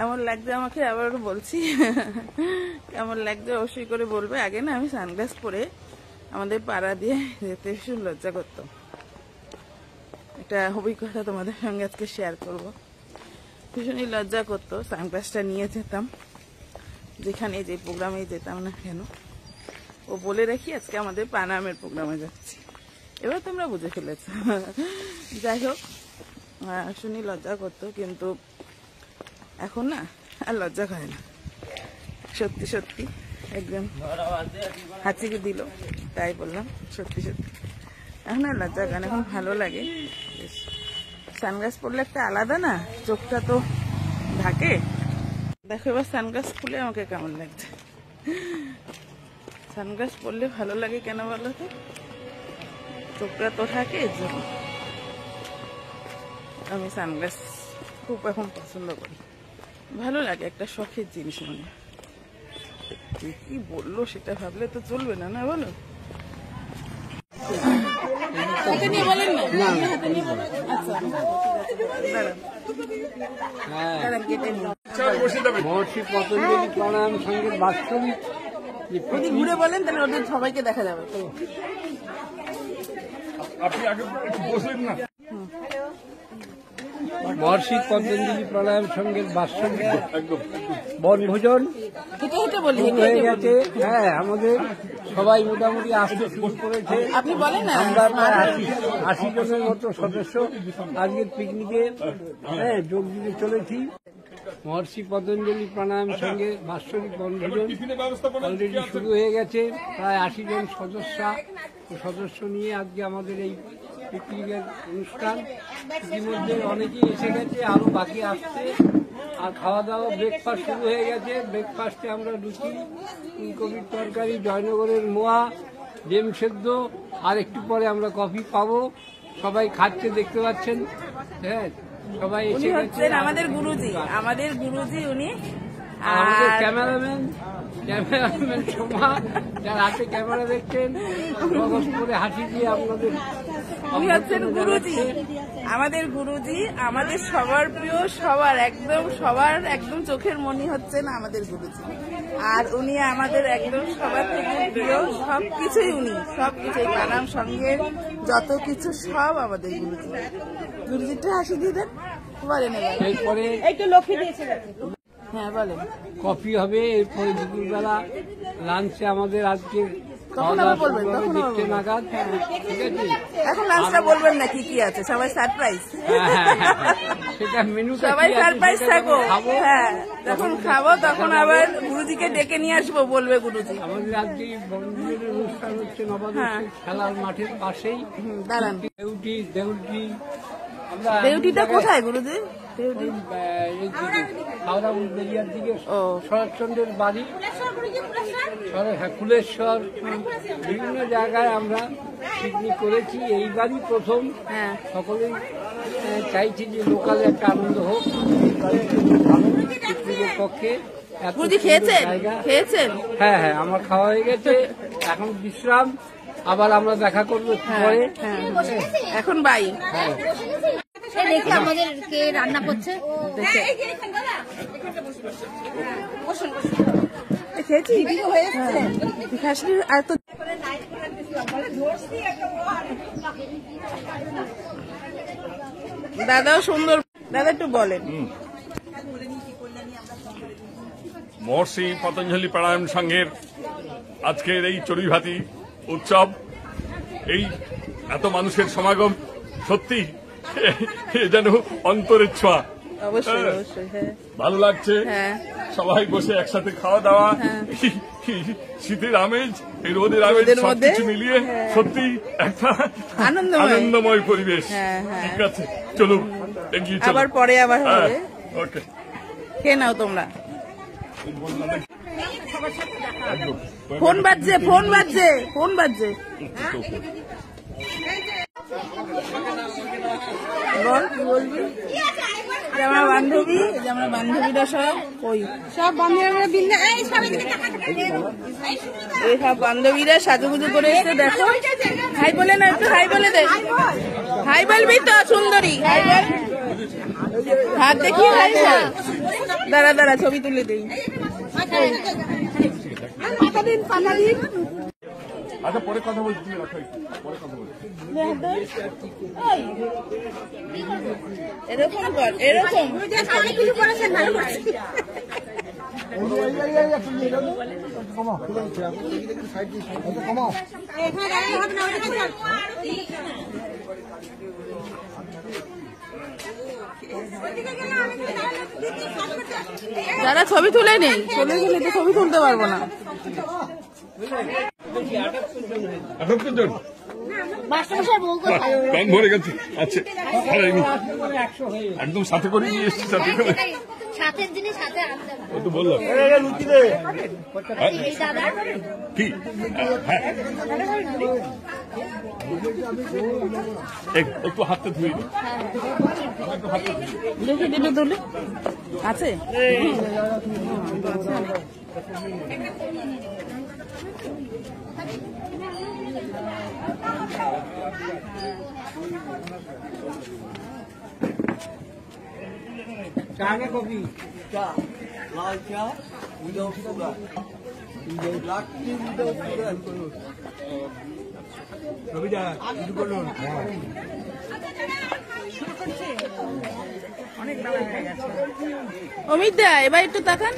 কেমন লাগছে আমাকে আবার বলছি, কেমন লাগছে অবশ্যই করে বলবে। আগে না আমি সানগ্লাস পরে আমাদের পাড়া দিয়ে যেতে ভীষণ লজ্জা করতো। একটা অভিজ্ঞতা তোমাদের সঙ্গে আজকে শেয়ার করব। ভীষণই লজ্জা করতো, সানগ্লাসটা নিয়ে যেতাম যেখানে যে প্রোগ্রামে যেতাম না কেন। ও বলে রাখি আজকে আমাদের পানামের প্রোগ্রামে যাচ্ছি, এবার তোমরা বুঝে ফেলেছ। যাই হোক, শুনি লজ্জা করতো, কিন্তু এখন না আর লজ্জা করে না। সত্যি সত্যি একদম হাঁচিকে দিল, তাই বললাম সত্যি সত্যি। এখন আর লজ্জা করে না, এখন ভালো লাগে। সানগ্লাস পরলে একটা আলাদা না, চোখটা তো ঢাকে। দেখো এবার সানগ্লাস খুলে আমাকে কেমন লাগছে। সানগ্লাস পরলে ভালো লাগে কেন বলো তো? চোখটা তো ঢাকে, এর জন্য আমি সানগ্লাস খুব এখন পছন্দ করি। ভালো লাগে, একটা শখের জিনিস মনে। কি বললো সেটা ভাবলে তো চলবে না, না বলো? মহর্ষি পতঞ্জলি প্রাণায়াম সঙ্গের বাস্তবিক যদি ঘুরে বলেন তাহলে ওদের সবাইকে দেখা যাবে। আপনি আগে একটু বসলেন না। মহর্ষি পতঞ্জলি প্রাণায়াম সঙ্গের বাস্তবিক বনভোজন হয়ে গেছে। হ্যাঁ, আমাদের সবাই মোটামুটি আসতে শুরু করেছে। আপনি বলেন না, আমরা প্রায় 80 জনের মতো সদস্য আজকের পিকনিকে যোগ দিতে চলেছি। মহর্ষি পতঞ্জলি প্রাণায়াম সঙ্গে বাৎসরিক বনভোজন অলরেডি শুরু হয়ে গেছে। প্রায় 80 জন সদস্য নিয়ে আজকে আমাদের এই পিকনিকের অনুষ্ঠান। ইতিমধ্যে অনেকেই এসে গেছে, আরো বাকি আসছে। আর খাওয়া দাওয়া ব্রেকফাস্ট শুরু হয়ে গেছে। ব্রেকফাস্টে আমরা লুচি, ফুলকপির তরকারি, জয়নগরের মোয়া, ডিম সেদ্ধ, আর একটু পরে আমরা কফি পাবো। সবাই খাচ্ছে, দেখতে পাচ্ছেন। হ্যাঁ, সবাই এসে গেছে। আমাদের গুরুজি উনি। আমাদের ক্যামেরাম্যান সোমা, যার হাতে ক্যামেরা দেখছেন, করে হাসি দিয়ে আপনাদের আমাদের গুরুজি, আমাদের সবার প্রিয়, সবার একদম চোখের মনি হচ্ছেন আমাদের গুরুজি। আর উনি আমাদের একদম সবার থেকে প্রিয়, সবকিছুই উনি, সবকিছুই প্রাণায়াম সঙ্গে যত কিছু সব আমাদের গুরুজি। গুরুজিটা হাসি দিয়ে দেন, বলেন। এরপরে একটু লক্ষ্মী দিয়েছে। হ্যাঁ বলেন। কফি হবে, এরপরে দুপুরবেলা লাঞ্চে আমাদের আজকে নাগাদ। ঠিক আছে, এখন লাঞ্চটা বলবেন না কি কি আছে, সবাই সারপ্রাইজ। সেটা মেনু, সবাই সারপ্রাইজ থাকো। হ্যাঁ, যখন খাবো তখন আবার গুরুজিকে ডেকে নিয়ে আসবো, বলবে গুরুজি। আমাদের আজকে বনভোজনের অনুষ্ঠান হচ্ছে নবাদর্শ খেলার মাঠের পাশেই। দাঁড়ান, দেউটিটা কোথায় গুরুজি? হাওড়া উলবেড়িয়ার দিকে শরৎচন্দ্রের বাড়ি, কুলেশ্বর, বিভিন্ন জায়গায় আমরা পিকনিক করেছি। এইবারই প্রথম। সকলেই চাইছি যে লোকালে একটা আনন্দ হোক। পিকনিকের পক্ষে খেয়েছেন? হ্যাঁ, আমার খাওয়া হয়ে গেছে। এখন বিশ্রাম, আবার আমরা দেখা করবো পরে। এখন বাই। দেখি আমাদের কে রান্না করছে। দাদাও সুন্দর। দাদা একটু বলেন। মহর্ষি পতঞ্জলি প্রাণায়াম সংঘের আজকের এই চড়ুইভাতি উৎসব, এই এত মানুষের সমাগম, সত্যি যেন অন্তরের ছোঁয়া। অবশ্যই, ভালো লাগছে। সবাই বসে একসাথে খাওয়া দাওয়া, শীতের আমেজ, এই রোদের আমেজ, সবকিছু মিলিয়ে সত্যি একটা আনন্দময় পরিবেশ। ঠিক আছে, চলুন এগিয়ে চলুন। আবার পরে আবার হবে। ওকে, খেয়ে নাও তোমরা। ফোন বাজছে। বল, কি বলবি? আমার বান্ধবী, আমার বান্ধবীরা সব বান্ধবীরা সাজুগুজু করে এসে দেখো। হাই বলে না, একটু হাই বলে দে। হাই বলবি তো সুন্দরী, হাই বল, হাত দেখি হাই বল। দাঁড়া দাঁড়া ছবি তুলে দিই। আচ্ছা পরে কথা বলছি, তুমি রাখো একটু, পরে কথা বলছি। এরকম কর, এরকম যারা ছবি তুলে নেই, চলে গেলে তো ছবি তুলতে পারবো না। প্যান ভরে গেছে। আচ্ছা একদম সাথে করে নিয়ে এসছি, সাথে করে সাথের জিনিস সাথে আনতে হবে। ও তো বললাম এই দাদা কি। হ্যাঁ একটু হাতটা ধুয়ে দিই, একটু হাতটা ধুয়ে দিই। দেখি দিলে তুলে আছে। চা না কফি? চা, লাল চা, without sugar, black tea without sugar. রবিদা শুরু করুন। অমিত দা এবার একটু তাকান,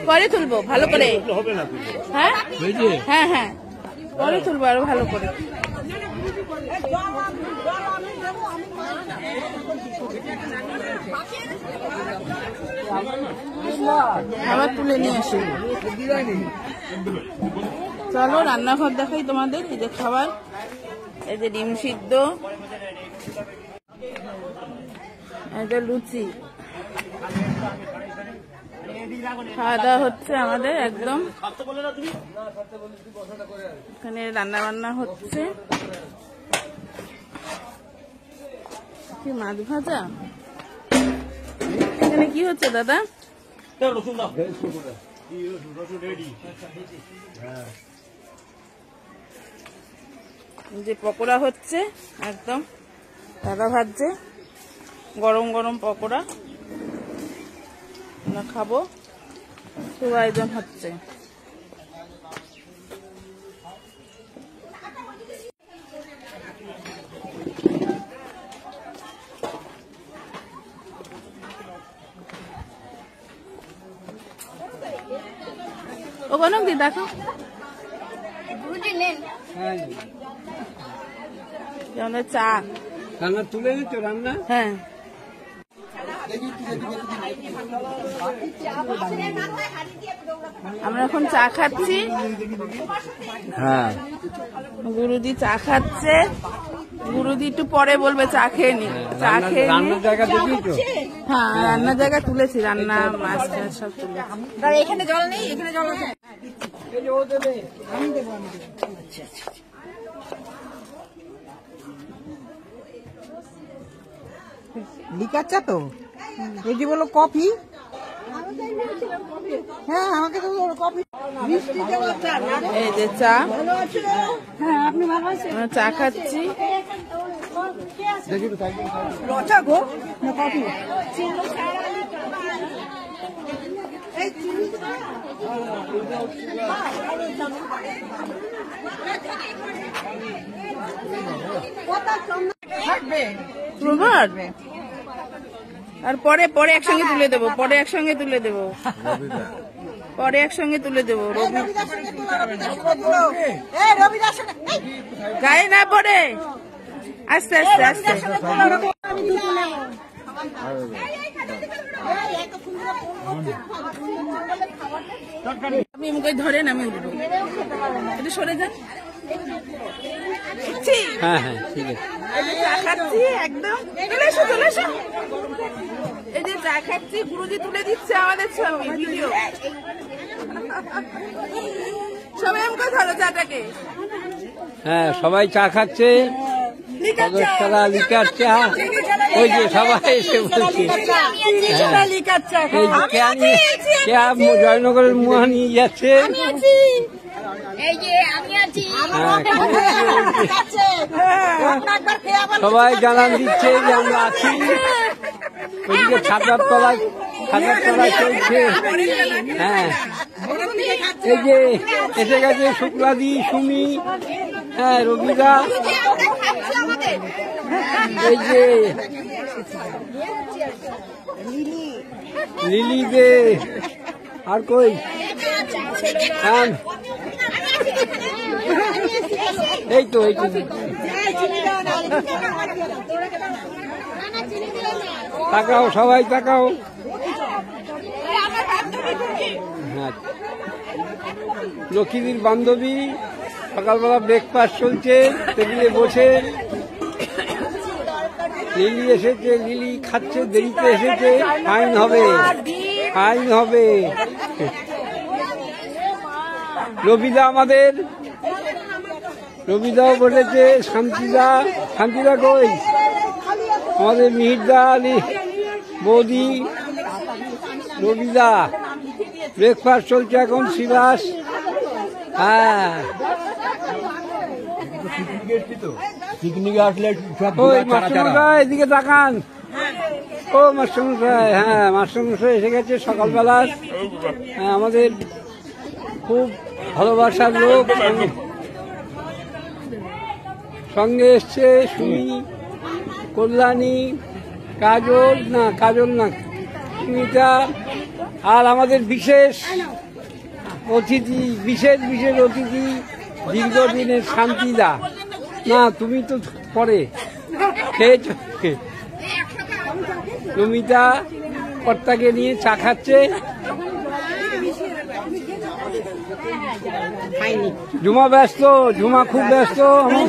পরে তুলবো ভালো করে। হ্যাঁ হ্যাঁ হ্যাঁ পরে তুলবো আরো ভালো করে। আবার তুলে নিয়ে আসি। চলো রান্নাঘর দেখাই তোমাদের। এই যে খাবার, এই যে ডিম সিদ্ধ, এই যে লুচি, খাওয়া দাওয়া হচ্ছে আমাদের একদম। এখানে রান্না বান্না হচ্ছে। কি মাছ ভাজা, এখানে কি হচ্ছে দাদা? যে পকোড়া হচ্ছে একদম, দাদা ভাজছে গরম গরম পকোড়া, আমরা খাবো, খুব আয়োজন হচ্ছে। ও কোন দি দেখো হ্যাঁ আমাদের চা রান্না তুলে দিচ্ছ রান্না? হ্যাঁ আমরা এখন চা খাচ্ছি। হ্যাঁ গুরুদি চা খাচ্ছে। গুরুদি একটু পরে বলবে চা খেয়ে নি। চা খেয়ে রান্নার জায়গা দেখিয়েছো? হ্যাঁ রান্নার জায়গা তুলেছি, রান্না মাছ টাছ সব তুলেছি। এখানে জল নেই, এখানে জল আছে। লিকার চা তো, এই যে বলো কফি। হ্যাঁ আমাকে তো কফি মিষ্টি দেওয়া চা। এই যে চা, হ্যাঁ আপনি ভালো আছেন? আমরা চা খাচ্ছি। রচা গো না কফি? প্রভাত আর পরে পরে একসঙ্গে তুলে দেবো, পরে একসঙ্গে তুলে দেবো, পরে একসঙ্গে তুলে দেবো। গায়ে না পড়ে, আস্তে আস্তে আস্তে। আপনি মুখে ধরেন, আমি উঠবো, একটু সরে যান। হ্যাঁ হ্যাঁ ঠিক আছে। এই যে চা খাচ্ছি একদম, চলে এসো চলে এসো। এই যে চা খাচ্ছি, গুরুজি তুলে দিচ্ছে আমাদের ছবি ভিডিও। সবাই আমাকে ধরো চাটাকে। হ্যাঁ সবাই চা খাচ্ছে, সদস্যরা লিকার চা। ওই যে সবাই এসে বলছে জয়নগরের মুহা নিয়ে যাচ্ছে। এই যে আমি আছি। সবাই জানান দিচ্ছে যে আমরা আছি। ওইদিকে ছাতার তলায় চলছে। হ্যাঁ, এই যে এসে গেছে শুক্লাদি, সুমি, হ্যাঁ, রবিদা, এই যে লিলি দে, আর কই, হ্যাঁ, এই তো তাকাও, সবাই তাকাও। হ্যাঁ, লক্ষ্মীদের বান্ধবী, সকালবেলা ব্রেকফাস্ট চলছে, টেবিলে বসে। লিলি এসেছে, লিলি খাচ্ছে, দেরিতে এসেছে, ফাইন হবে। রবিদাও বসেছে, শান্তিদা কই, আমাদের মিহিরদা, আলী বৌদি, রবিদা। ব্রেকফাস্ট চলছে এখন, শিবাস। হ্যাঁ, পিকনিকে আসলে মাস্টারমশাই এদিকে তাকান। ও মাস্টারমশাই, হ্যাঁ, মাস্টারমশাই এসে গেছে সকালবেলা। হ্যাঁ, আমাদের খুব ভালোবাসার লোক। সঙ্গে এসছে সুমি, কল্যাণী, কাজল না, সুমিতা, আর আমাদের বিশেষ অতিথি দীর্ঘদিনের শান্তিদা। না, তুমি তো পরে খেয়েছ। নমিতা কর্তাকে নিয়ে চা খাচ্ছে। ঝুমা খুব ব্যস্ত। আমার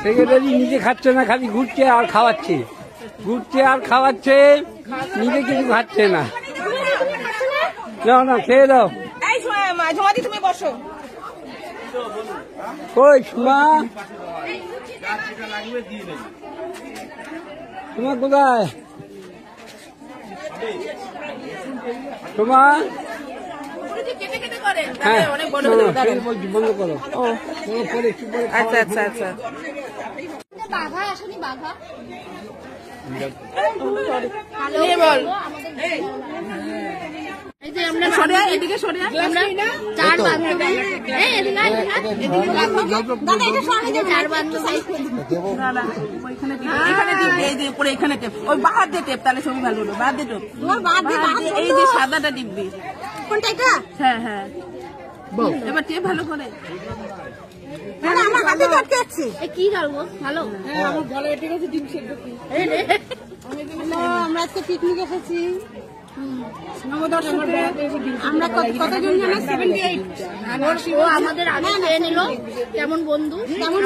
সেক্রেটারি নিজে খাচ্ছে না, খালি ঘুরছে আর খাওয়াচ্ছে, নিজে কিছু খাচ্ছে না। না, খেয়ে দাও। তুমি বসো। কই সুমা কোথায়? সুমা, হ্যাঁ, বন্ধ করো। আচ্ছা। বাঘা আসেনি, বাঘা বল। এই যে আমরা এদিকে সরে আমরা 4 বান্ধবী, চার বান্ধবী। এখানে টেপ, ওই বাহার দিয়ে টেপ, তাহলে ছবি ভালো হলো। বাহার দিয়ে টেপ, এই যে সাদাটা টিপবি। কোনটা এটা? হ্যাঁ, এবার টেপ ভালো করে। আমার হাতে আটকে যাচ্ছে। কি করবো ভালো? আমার গলা এটে গেছে, ডিম সেদ্ধ। আমরা আজকে পিকনিক এসেছি। আমরা কতজন জানো? 78। ও আমাদের আগে খেয়ে নিল, কেমন বন্ধু,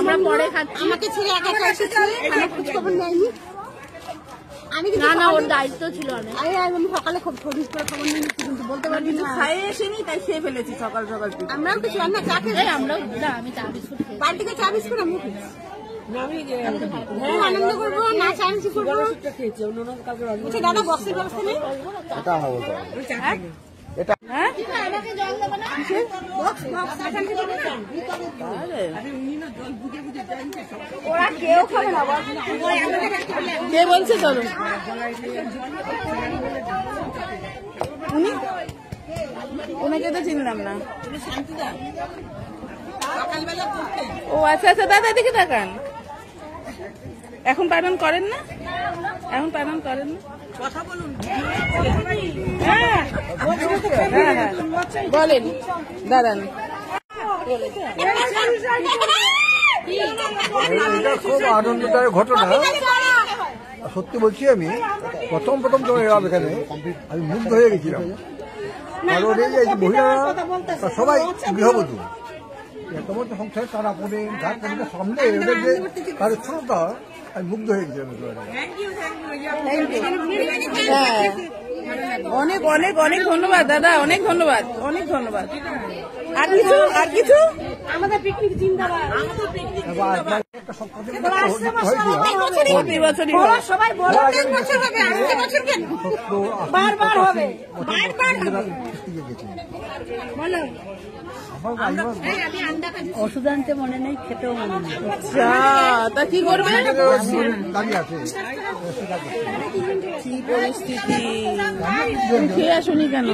আমরা পরে খাচ্ছি। আমাকে ছেড়ে একা এসেছে, আমার খোঁজ খবর নেয়নি। আমি না, ওর দায়িত্ব ছিল অনেক। আমি সকালে খুব খোঁজ করে খবর নিয়ে নিচ্ছি, কিন্তু বলতে পারবি না। খাইয়ে এসেনি, তাই খেয়ে ফেলেছি সকাল। আমরাও কিছু রান্না চা খেয়ে, আমরাও আমি চা বিস্কুট খেয়ে বাড়ি থেকে চা বিস্কুট আমি আনন্দ করবো, নাচ আনন্দ করবো। দাদা বক্সের ব্যবস্থা নেই? আমাকে জল দেবে না? ওরা কেউ খাবে না। কে বলছে? চলো। ওনাকে তো চিনলাম না। ও আচ্ছা, দাদা এদিকে তাকান। এখন পালন করেন না? কথা বলুন। হ্যাঁ, বলেন, দাঁড়ান। এটা খুব আনন্দদায়ক ঘটনা। সত্যি বলছি, আমি প্রথম যখন এলাম এখানে, আমি মুগ্ধ হয়ে গেছিলাম। কারণ এই যে মহিলারা সবাই গৃহবধূ, তোমার সংসারে তারা করে ঘাট করে সামনে এদের যে কার্যক্ষমতা, আমি মুগ্ধ হয়ে গেছিলাম। অনেক ধন্যবাদ দাদা, অনেক ধন্যবাদ। আর কিছু আমাদের পিকনিক জিন্দাবাদ। প্রতি বছরই হয়। সবাই বলো 3 বছর হবে, 8 বছর কেন? বারবার হবে। বলো ওষুধ আনতে মনে নেই, খেতেও মনে নেই। আচ্ছা, তা কি করবে? দাঁড়িয়ে আছে কি পরিস্থিতি, খেয়ে আসুনি কেন?